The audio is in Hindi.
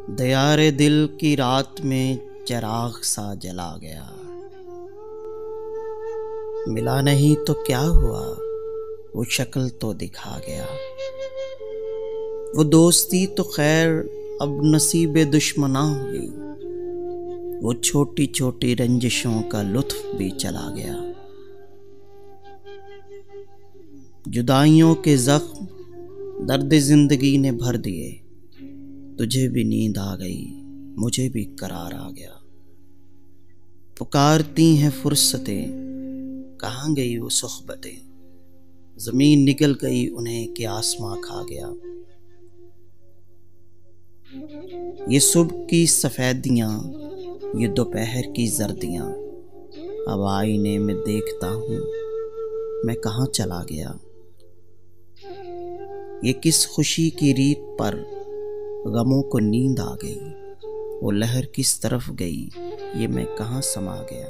दयारे दिल की रात में चिराग सा जला गया। मिला नहीं तो क्या हुआ, वो शक्ल तो दिखा गया। वो दोस्ती तो खैर अब नसीबे दुश्मना हुई। वो छोटी छोटी रंजिशों का लुत्फ भी चला गया। जुदाइयों के जख्म दर्द जिंदगी ने भर दिए। तुझे भी नींद आ गई, मुझे भी करार आ गया। पुकारती हैं फुर्सतें, कहाँ गई वो सुहबतें। जमीन निगल गई उन्हें कि आसमां खा गया। ये सुबह की सफेदियां, ये दोपहर की जर्दियां, अब आईने में देखता हूँ मैं कहाँ चला गया। ये किस खुशी की रीत पर गमों को नींद आ गई। वो लहर किस तरफ गई, ये मैं कहाँ समा गया।